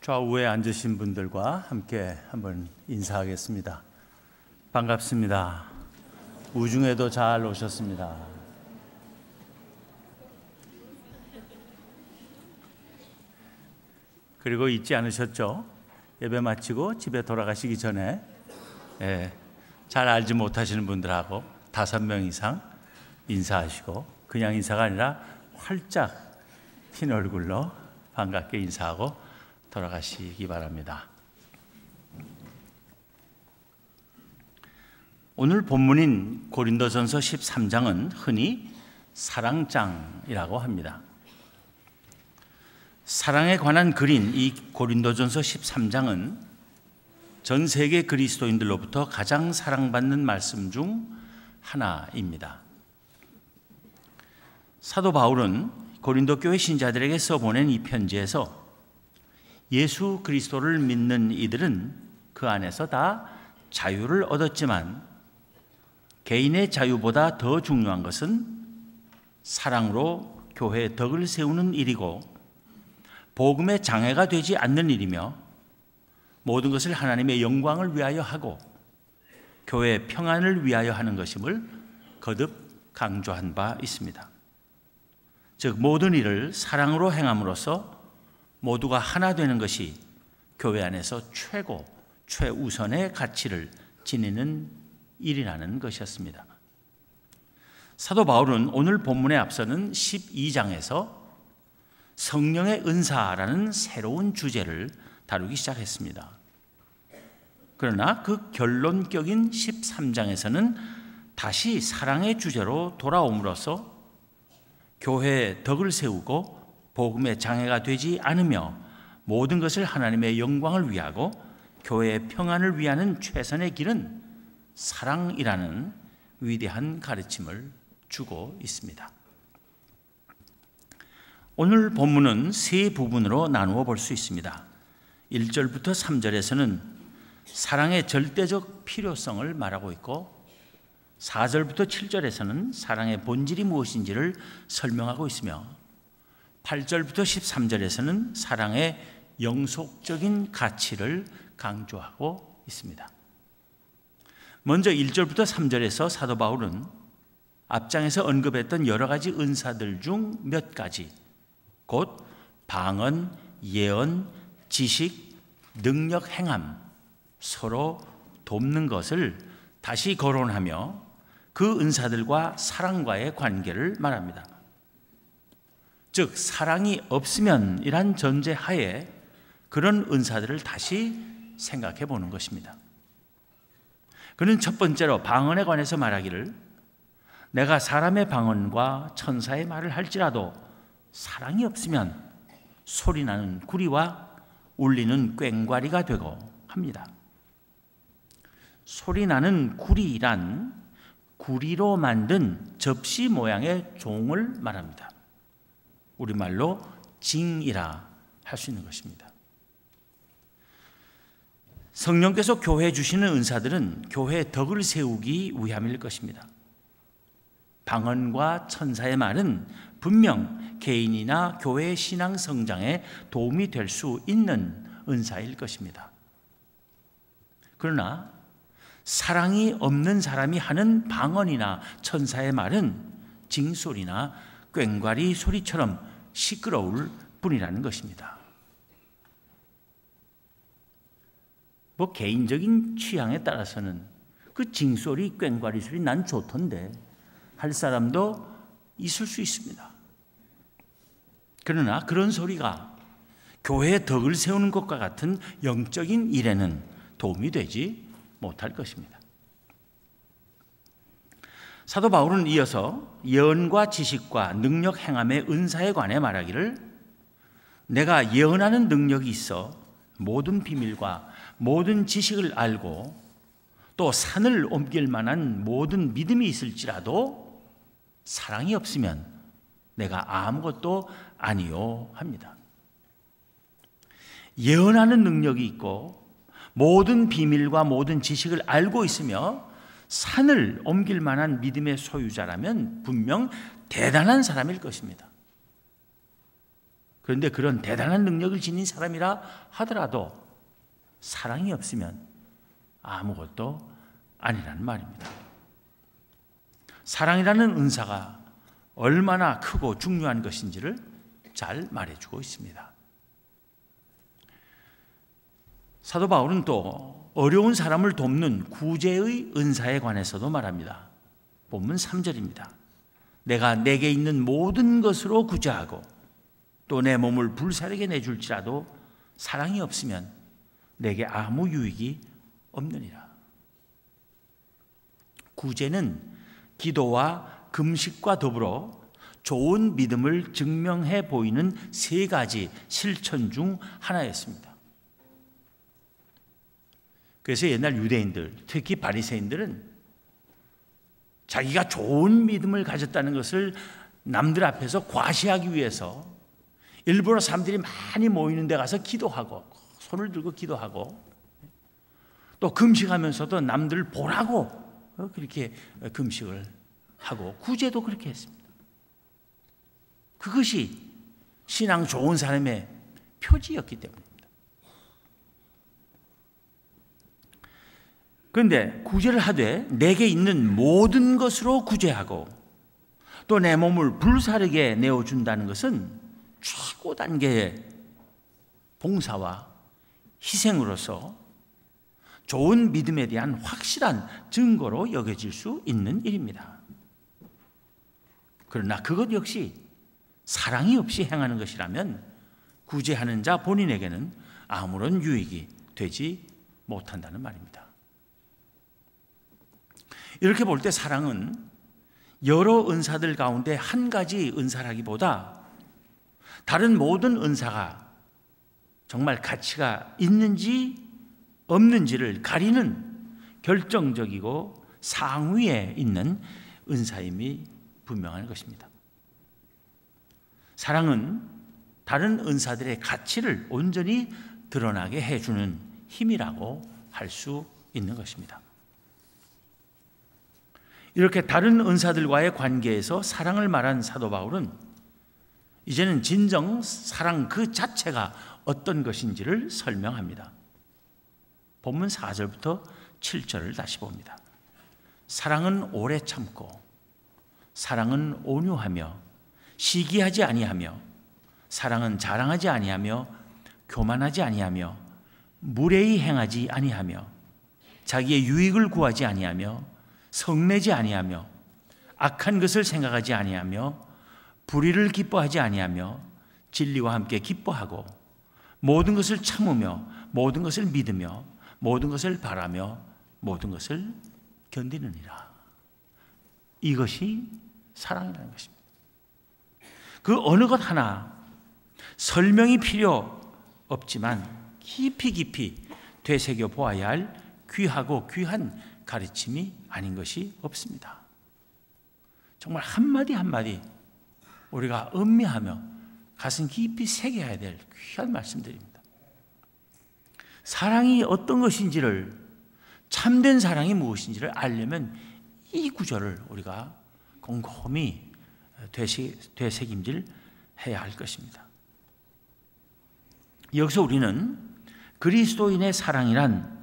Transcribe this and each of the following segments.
좌우에 앉으신 분들과 함께 한번 인사하겠습니다. 반갑습니다. 우중에도 잘 오셨습니다. 그리고 잊지 않으셨죠? 예배 마치고 집에 돌아가시기 전에 잘 알지 못하시는 분들하고 5명 이상 인사하시고, 그냥 인사가 아니라 활짝 핀 얼굴로 반갑게 인사하고 돌아가시기 바랍니다. 오늘 본문인 고린도전서 13장은 흔히 사랑장이라고 합니다. 사랑에 관한 글인 이 고린도전서 13장은 전 세계 그리스도인들로부터 가장 사랑받는 말씀 중 하나입니다. 사도 바울은 고린도 교회 신자들에게 써보낸 이 편지에서 예수 그리스도를 믿는 이들은 그 안에서 다 자유를 얻었지만 개인의 자유보다 더 중요한 것은 사랑으로 교회의 덕을 세우는 일이고 복음의 장애가 되지 않는 일이며 모든 것을 하나님의 영광을 위하여 하고 교회의 평안을 위하여 하는 것임을 거듭 강조한 바 있습니다. 즉 모든 일을 사랑으로 행함으로써 모두가 하나 되는 것이 교회 안에서 최우선의 가치를 지니는 일이라는 것이었습니다. 사도 바울은 오늘 본문에 앞서는 12장에서 성령의 은사라는 새로운 주제를 다루기 시작했습니다. 그러나 그 결론격인 13장에서는 다시 사랑의 주제로 돌아옴으로써 교회의 덕을 세우고 복음의 장애가 되지 않으며 모든 것을 하나님의 영광을 위하고 교회의 평안을 위하는 최선의 길은 사랑이라는 위대한 가르침을 주고 있습니다. 오늘 본문은 세 부분으로 나누어 볼 수 있습니다. 1절부터 3절에서는 사랑의 절대적 필요성을 말하고 있고 4절부터 7절에서는 사랑의 본질이 무엇인지를 설명하고 있으며 8절부터 13절에서는 사랑의 영속적인 가치를 강조하고 있습니다. 먼저 1절부터 3절에서 사도 바울은 앞장에서 언급했던 여러 가지 은사들 중 몇 가지, 곧 방언, 예언, 지식, 능력, 행함, 서로 돕는 것을 다시 거론하며 그 은사들과 사랑과의 관계를 말합니다. 즉 사랑이 없으면 이란 전제하에 그런 은사들을 다시 생각해 보는 것입니다. 그는 첫 번째로 방언에 관해서 말하기를 내가 사람의 방언과 천사의 말을 할지라도 사랑이 없으면 소리나는 구리와 울리는 꽹과리가 되고 합니다. 소리나는 구리란 구리로 만든 접시 모양의 종을 말합니다. 우리말로 징이라 할 수 있는 것입니다. 성령께서 교회에 주시는 은사들은 교회의 덕을 세우기 위함일 것입니다. 방언과 천사의 말은 분명 개인이나 교회의 신앙 성장에 도움이 될 수 있는 은사일 것입니다. 그러나 사랑이 없는 사람이 하는 방언이나 천사의 말은 징소리나 꽹과리 소리처럼 시끄러울 뿐이라는 것입니다. 뭐 개인적인 취향에 따라서는 그 징소리, 꽹과리 소리 난 좋던데 할 사람도 있을 수 있습니다. 그러나 그런 소리가 교회의 덕을 세우는 것과 같은 영적인 일에는 도움이 되지 못할 것입니다. 사도 바울은 이어서 예언과 지식과 능력 행함의 은사에 관해 말하기를 내가 예언하는 능력이 있어 모든 비밀과 모든 지식을 알고 또 산을 옮길 만한 모든 믿음이 있을지라도 사랑이 없으면 내가 아무것도 아니요 합니다. 예언하는 능력이 있고 모든 비밀과 모든 지식을 알고 있으며 산을 옮길 만한 믿음의 소유자라면 분명 대단한 사람일 것입니다. 그런데 그런 대단한 능력을 지닌 사람이라 하더라도 사랑이 없으면 아무것도 아니라는 말입니다. 사랑이라는 은사가 얼마나 크고 중요한 것인지를 잘 말해주고 있습니다. 사도 바울은 또 어려운 사람을 돕는 구제의 은사에 관해서도 말합니다. 본문 3절입니다. 내가 내게 있는 모든 것으로 구제하고 또 내 몸을 불사르게 내줄지라도 사랑이 없으면 내게 아무 유익이 없느니라. 구제는 기도와 금식과 더불어 좋은 믿음을 증명해 보이는 세 가지 실천 중 하나였습니다. 그래서 옛날 유대인들, 특히 바리새인들은 자기가 좋은 믿음을 가졌다는 것을 남들 앞에서 과시하기 위해서 일부러 사람들이 많이 모이는 데 가서 기도하고 손을 들고 기도하고 또 금식하면서도 남들 보라고 그렇게 금식을 하고 구제도 그렇게 했습니다. 그것이 신앙 좋은 사람의 표지였기 때문입니다. 그런데 구제를 하되 내게 있는 모든 것으로 구제하고 또 내 몸을 불사르게 내어준다는 것은 최고 단계의 봉사와 희생으로서 좋은 믿음에 대한 확실한 증거로 여겨질 수 있는 일입니다. 그러나 그것 역시 사랑이 없이 행하는 것이라면 구제하는 자 본인에게는 아무런 유익이 되지 못한다는 말입니다. 이렇게 볼 때 사랑은 여러 은사들 가운데 한 가지 은사라기보다 다른 모든 은사가 정말 가치가 있는지 없는지를 가리는 결정적이고 상위에 있는 은사임이 분명한 것입니다. 사랑은 다른 은사들의 가치를 온전히 드러나게 해주는 힘이라고 할 수 있는 것입니다. 이렇게 다른 은사들과의 관계에서 사랑을 말한 사도 바울은 이제는 진정 사랑 그 자체가 어떤 것인지를 설명합니다. 본문 4절부터 7절을 다시 봅니다. 사랑은 오래 참고 사랑은 온유하며 시기하지 아니하며 사랑은 자랑하지 아니하며 교만하지 아니하며 무례히 행하지 아니하며 자기의 유익을 구하지 아니하며 성내지 아니하며 악한 것을 생각하지 아니하며 불의를 기뻐하지 아니하며 진리와 함께 기뻐하고 모든 것을 참으며 모든 것을 믿으며 모든 것을 바라며 모든 것을 견디느니라. 이것이 사랑이라는 것입니다. 그 어느 것 하나 설명이 필요 없지만 깊이 되새겨 보아야 할 귀하고 귀한 가르침이 아닌 것이 없습니다. 정말 한마디 한마디 우리가 음미하며 가슴 깊이 새겨야 될 귀한 말씀들입니다. 사랑이 어떤 것인지를, 참된 사랑이 무엇인지를 알려면 이 구절을 우리가 곰곰이 되새김질 해야 할 것입니다. 여기서 우리는 그리스도인의 사랑이란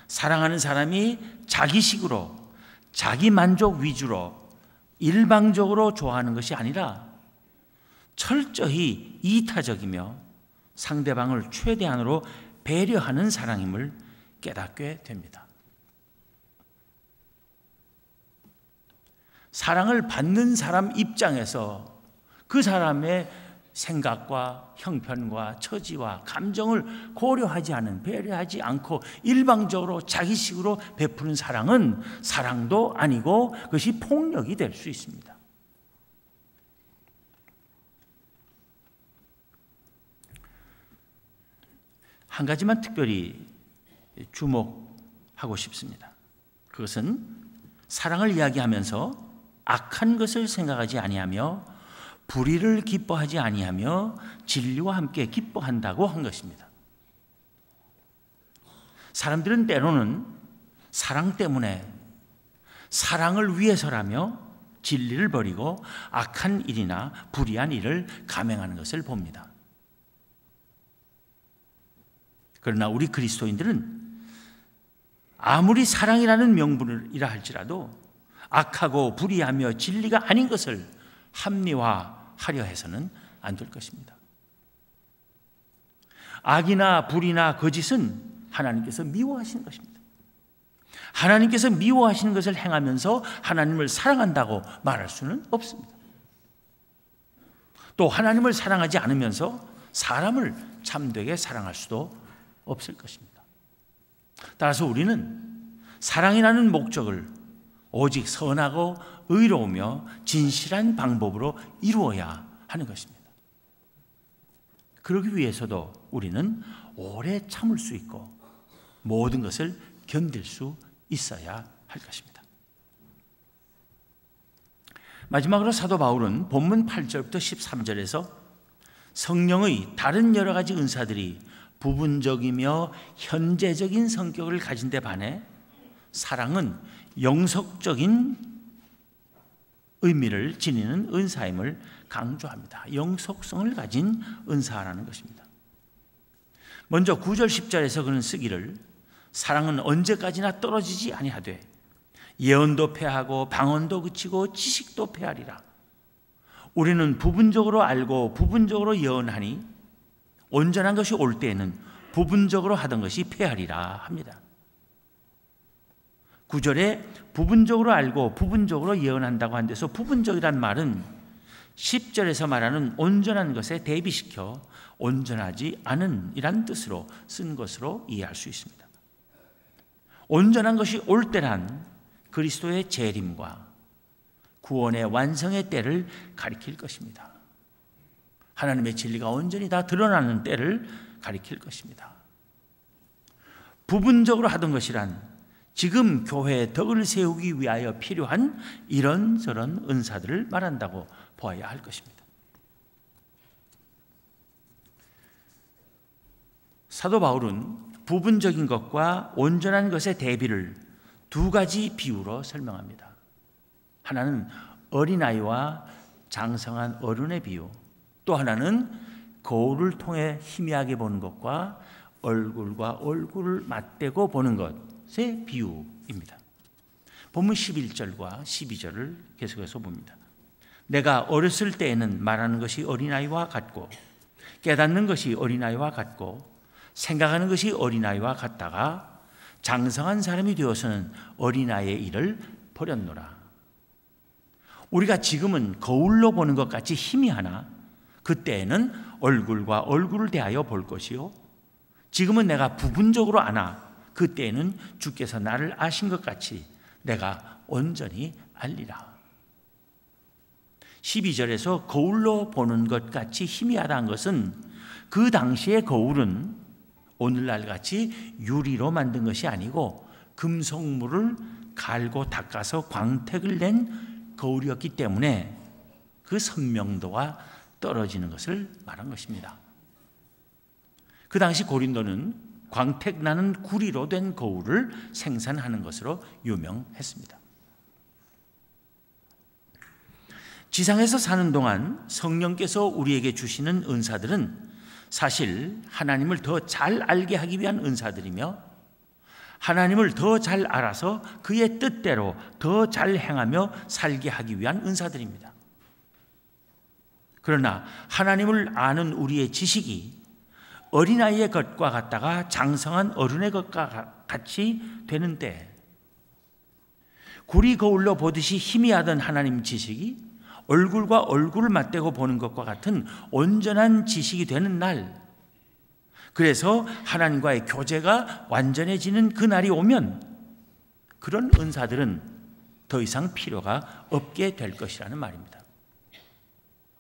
사랑하는 사람이 자기식으로, 자기 만족 위주로 일방적으로 좋아하는 것이 아니라 철저히 이타적이며 상대방을 최대한으로 배려하는 사랑임을 깨닫게 됩니다. 사랑을 받는 사람 입장에서 그 사람의 생각과 형편과 처지와 감정을 고려하지 않은, 배려하지 않고 일방적으로 자기식으로 베푸는 사랑은 사랑도 아니고 그것이 폭력이 될 수 있습니다. 한 가지만 특별히 주목하고 싶습니다. 그것은 사랑을 이야기하면서 악한 것을 생각하지 아니하며 불의를 기뻐하지 아니하며 진리와 함께 기뻐한다고 한 것입니다. 사람들은 때로는 사랑 때문에 사랑을 위해서라며 진리를 버리고 악한 일이나 불의한 일을 감행하는 것을 봅니다. 그러나 우리 그리스도인들은 아무리 사랑이라는 명분이라 할지라도 악하고 불의하며 진리가 아닌 것을 합리화하려 해서는 안 될 것입니다. 악이나 불의나 거짓은 하나님께서 미워하시는 것입니다. 하나님께서 미워하시는 것을 행하면서 하나님을 사랑한다고 말할 수는 없습니다. 또 하나님을 사랑하지 않으면서 사람을 참되게 사랑할 수도 없을 것입니다. 따라서 우리는 사랑이라는 목적을 오직 선하고 의로우며 진실한 방법으로 이루어야 하는 것입니다. 그러기 위해서도 우리는 오래 참을 수 있고 모든 것을 견딜 수 있어야 할 것입니다. 마지막으로 사도 바울은 본문 8절부터 13절에서 성령의 다른 여러 가지 은사들이 부분적이며 현재적인 성격을 가진 데 반해 사랑은 영속적인 의미를 지니는 은사임을 강조합니다. 영속성을 가진 은사라는 것입니다. 먼저 9절 10절에서 그는 쓰기를 사랑은 언제까지나 떨어지지 아니하되 예언도 패하고 방언도 그치고 지식도 패하리라. 우리는 부분적으로 알고 부분적으로 예언하니 온전한 것이 올 때에는 부분적으로 하던 것이 패하리라 합니다. 9절에 부분적으로 알고 부분적으로 예언한다고 한 데서 부분적이란 말은 10절에서 말하는 온전한 것에 대비시켜 온전하지 않은 이란 뜻으로 쓴 것으로 이해할 수 있습니다. 온전한 것이 올 때란 그리스도의 재림과 구원의 완성의 때를 가리킬 것입니다. 하나님의 진리가 온전히 다 드러나는 때를 가리킬 것입니다. 부분적으로 하던 것이란 지금 교회의 덕을 세우기 위하여 필요한 이런저런 은사들을 말한다고 보아야 할 것입니다. 사도 바울은 부분적인 것과 온전한 것의 대비를 두 가지 비유로 설명합니다. 하나는 어린아이와 장성한 어른의 비유, 또 하나는 거울을 통해 희미하게 보는 것과 얼굴과 얼굴을 맞대고 보는 것의 비유입니다. 본문 11절과 12절을 계속해서 봅니다. 내가 어렸을 때에는 말하는 것이 어린아이와 같고 깨닫는 것이 어린아이와 같고 생각하는 것이 어린아이와 같다가 장성한 사람이 되어서는 어린아이의 일을 버렸노라. 우리가 지금은 거울로 보는 것 같이 희미하나 그때에는 얼굴과 얼굴을 대하여 볼 것이요 지금은 내가 부분적으로 아나 그때에는 주께서 나를 아신 것 같이 내가 온전히 알리라. 12절에서 거울로 보는 것 같이 희미하다는 것은 그 당시의 거울은 오늘날 같이 유리로 만든 것이 아니고 금속물을 갈고 닦아서 광택을 낸 거울이었기 때문에 그 선명도가 떨어지는 것을 말한 것입니다. 그 당시 고린도는 광택 나는 구리로 된 거울을 생산하는 것으로 유명했습니다. 지상에서 사는 동안 성령께서 우리에게 주시는 은사들은 사실 하나님을 더 잘 알게 하기 위한 은사들이며 하나님을 더 잘 알아서 그의 뜻대로 더 잘 행하며 살게 하기 위한 은사들입니다. 그러나 하나님을 아는 우리의 지식이 어린아이의 것과 같다가 장성한 어른의 것과 같이 되는 때 구리 거울로 보듯이 희미하던 하나님 지식이 얼굴과 얼굴을 맞대고 보는 것과 같은 온전한 지식이 되는 날, 그래서 하나님과의 교제가 완전해지는 그 날이 오면 그런 은사들은 더 이상 필요가 없게 될 것이라는 말입니다.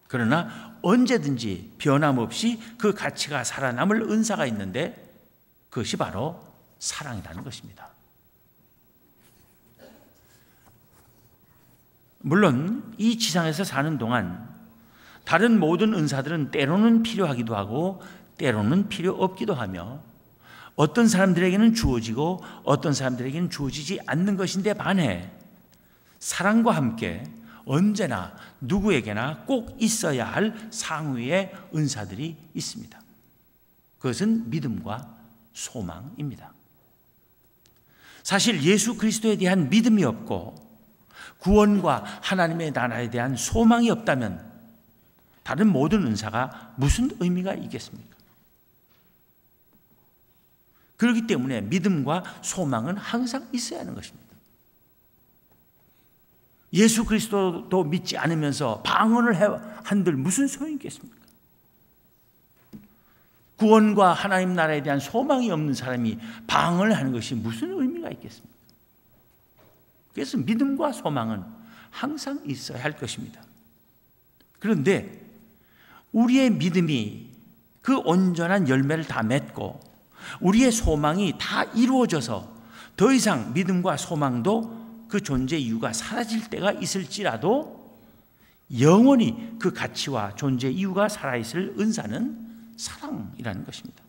그러나 언제든지 변함없이 그 가치가 살아남을 은사가 있는데 그것이 바로 사랑이라는 것입니다. 물론 이 지상에서 사는 동안 다른 모든 은사들은 때로는 필요하기도 하고 때로는 필요 없기도 하며 어떤 사람들에게는 주어지고 어떤 사람들에게는 주어지지 않는 것인데 반해 사랑과 함께 언제나 누구에게나 꼭 있어야 할 상위의 은사들이 있습니다. 그것은 믿음과 소망입니다. 사실 예수 그리스도에 대한 믿음이 없고 구원과 하나님의 나라에 대한 소망이 없다면 다른 모든 은사가 무슨 의미가 있겠습니까? 그렇기 때문에 믿음과 소망은 항상 있어야 하는 것입니다. 예수 그리스도도 믿지 않으면서 방언을 한들 무슨 소용이 있겠습니까? 구원과 하나님 나라에 대한 소망이 없는 사람이 방언을 하는 것이 무슨 의미가 있겠습니까? 그래서 믿음과 소망은 항상 있어야 할 것입니다. 그런데 우리의 믿음이 그 온전한 열매를 다 맺고 우리의 소망이 다 이루어져서 더 이상 믿음과 소망도 그 존재 이유가 사라질 때가 있을지라도 영원히 그 가치와 존재 이유가 살아있을 은사는 사랑이라는 것입니다.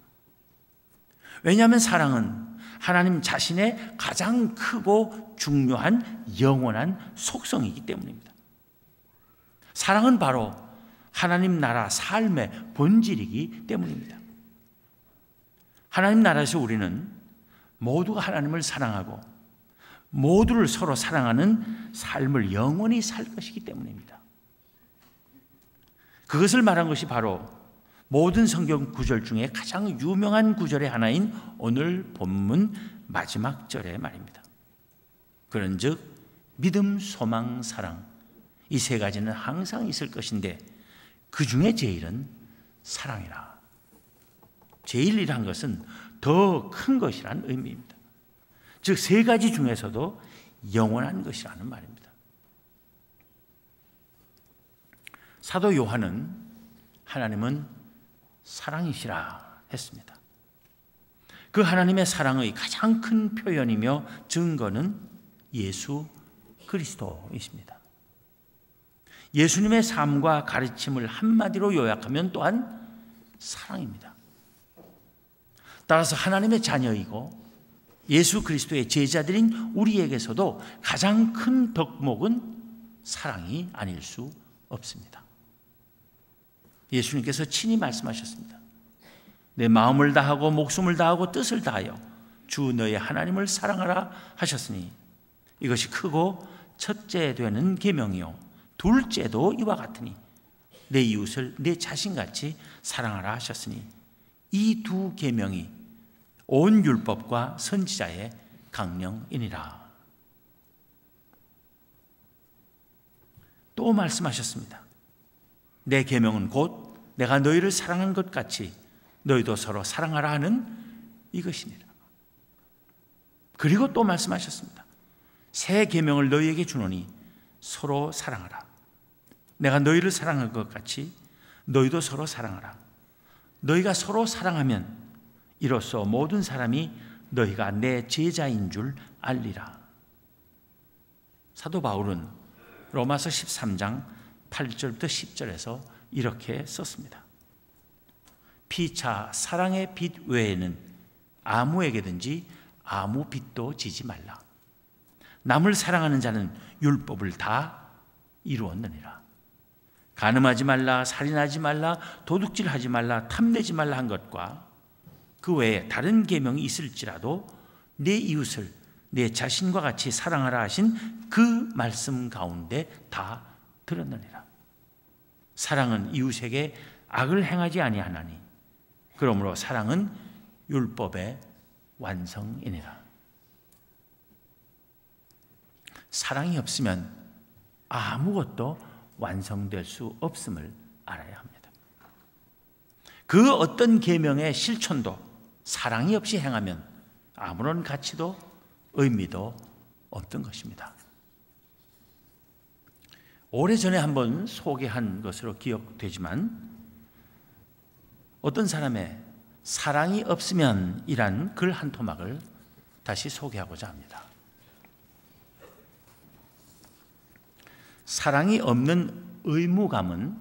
왜냐하면 사랑은 하나님 자신의 가장 크고 중요한 영원한 속성이기 때문입니다. 사랑은 바로 하나님 나라 삶의 본질이기 때문입니다. 하나님 나라에서 우리는 모두가 하나님을 사랑하고 모두를 서로 사랑하는 삶을 영원히 살 것이기 때문입니다. 그것을 말한 것이 바로 모든 성경 구절 중에 가장 유명한 구절의 하나인 오늘 본문 마지막 절의 말입니다. 그런즉 믿음, 소망, 사랑 이 세 가지는 항상 있을 것인데 그 중에 제일은 사랑이라. 제일이란 것은 더 큰 것이라는 의미입니다. 즉 세 가지 중에서도 영원한 것이라는 말입니다. 사도 요한은 하나님은 사랑이시라 했습니다. 그 하나님의 사랑의 가장 큰 표현이며 증거는 예수 그리스도이십니다. 예수님의 삶과 가르침을 한마디로 요약하면 또한 사랑입니다. 따라서 하나님의 자녀이고 예수 그리스도의 제자들인 우리에게서도 가장 큰 덕목은 사랑이 아닐 수 없습니다. 예수님께서 친히 말씀하셨습니다. 내 마음을 다하고 목숨을 다하고 뜻을 다하여 주 너의 하나님을 사랑하라 하셨으니 이것이 크고 첫째 되는 계명이요 둘째도 이와 같으니 내 이웃을 내 자신같이 사랑하라 하셨으니 이 두 계명이 온 율법과 선지자의 강령이니라. 또 말씀하셨습니다. 내 계명은 곧 내가 너희를 사랑한 것 같이 너희도 서로 사랑하라 하는 이것이니라. 그리고 또 말씀하셨습니다. 새 계명을 너희에게 주노니 서로 사랑하라. 내가 너희를 사랑한 것 같이 너희도 서로 사랑하라. 너희가 서로 사랑하면 이로써 모든 사람이 너희가 내 제자인 줄 알리라. 사도 바울은 로마서 13장 8절부터 10절에서 이렇게 썼습니다. 피차 사랑의 빚 외에는 아무에게든지 아무 빚도 지지 말라. 남을 사랑하는 자는 율법을 다 이루었느니라. 간음하지 말라, 살인하지 말라, 도둑질하지 말라, 탐내지 말라 한 것과 그 외에 다른 계명이 있을지라도 내 이웃을 내 자신과 같이 사랑하라 하신 그 말씀 가운데 다 들었느니라. 사랑은 이웃에게 악을 행하지 아니하나니 그러므로 사랑은 율법의 완성이니라. 사랑이 없으면 아무것도 완성될 수 없음을 알아야 합니다. 그 어떤 계명의 실천도 사랑이 없이 행하면 아무런 가치도 의미도 없던 것입니다. 오래전에 한번 소개한 것으로 기억되지만 어떤 사람의 사랑이 없으면 이란 글 한 토막을 다시 소개하고자 합니다. 사랑이 없는 의무감은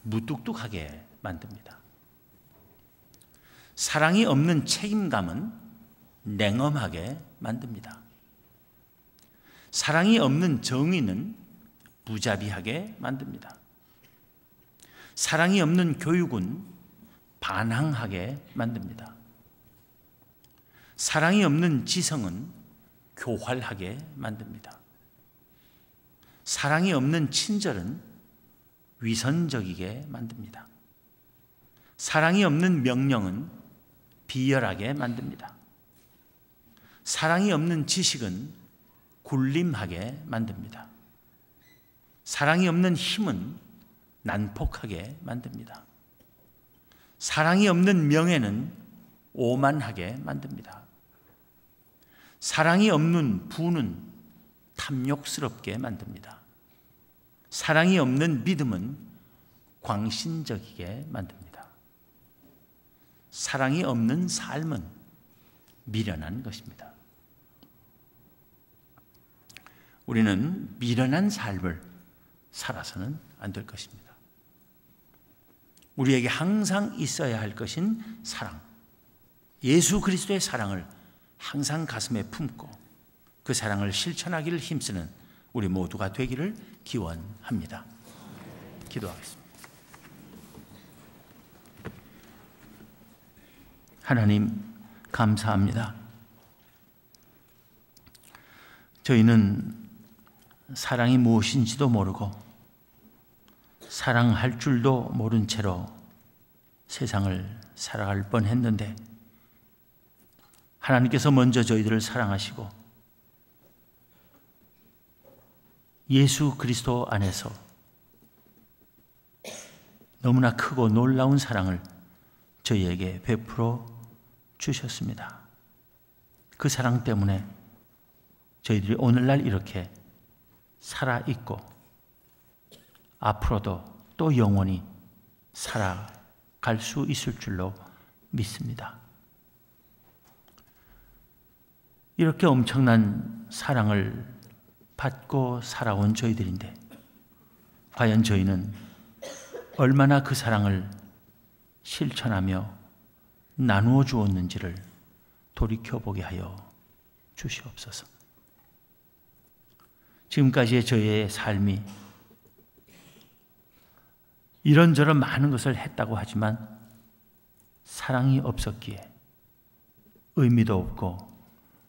무뚝뚝하게 만듭니다. 사랑이 없는 책임감은 냉엄하게 만듭니다. 사랑이 없는 정의는 무자비하게 만듭니다. 사랑이 없는 교육은 반항하게 만듭니다. 사랑이 없는 지성은 교활하게 만듭니다. 사랑이 없는 친절은 위선적이게 만듭니다. 사랑이 없는 명령은 비열하게 만듭니다. 사랑이 없는 지식은 굴림하게 만듭니다. 사랑이 없는 힘은 난폭하게 만듭니다. 사랑이 없는 명예는 오만하게 만듭니다. 사랑이 없는 부는 탐욕스럽게 만듭니다. 사랑이 없는 믿음은 광신적이게 만듭니다. 사랑이 없는 삶은 미련한 것입니다. 우리는 미련한 삶을 살아서는 안 될 것입니다. 우리에게 항상 있어야 할 것인 사랑, 예수 그리스도의 사랑을 항상 가슴에 품고 그 사랑을 실천하기를 힘쓰는 우리 모두가 되기를 기원합니다. 기도하겠습니다. 하나님, 감사합니다. 저희는 사랑이 무엇인지도 모르고 사랑할 줄도 모른 채로 세상을 살아갈 뻔했는데 하나님께서 먼저 저희들을 사랑하시고 예수 그리스도 안에서 너무나 크고 놀라운 사랑을 저희에게 베풀어 주셨습니다. 그 사랑 때문에 저희들이 오늘날 이렇게 살아있고 앞으로도 또 영원히 살아갈 수 있을 줄로 믿습니다. 이렇게 엄청난 사랑을 받고 살아온 저희들인데 과연 저희는 얼마나 그 사랑을 실천하며 나누어 주었는지를 돌이켜보게 하여 주시옵소서. 지금까지의 저희의 삶이 이런저런 많은 것을 했다고 하지만 사랑이 없었기에 의미도 없고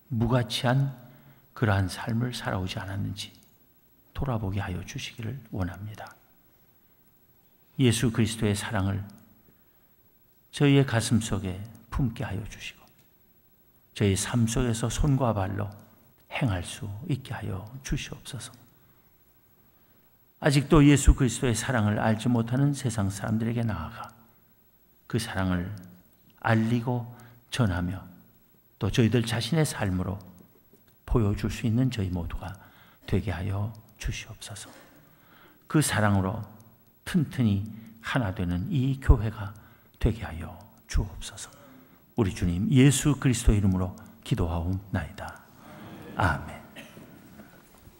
무가치한 그러한 삶을 살아오지 않았는지 돌아보게 하여 주시기를 원합니다. 예수 그리스도의 사랑을 저희의 가슴 속에 품게 하여 주시고 저희 삶 속에서 손과 발로 행할 수 있게 하여 주시옵소서. 아직도 예수 그리스도의 사랑을 알지 못하는 세상 사람들에게 나아가 그 사랑을 알리고 전하며 또 저희들 자신의 삶으로 보여줄 수 있는 저희 모두가 되게 하여 주시옵소서. 그 사랑으로 튼튼히 하나 되는 이 교회가 되게 하여 주옵소서. 우리 주님 예수 그리스도 이름으로 기도하옵나이다. 아멘.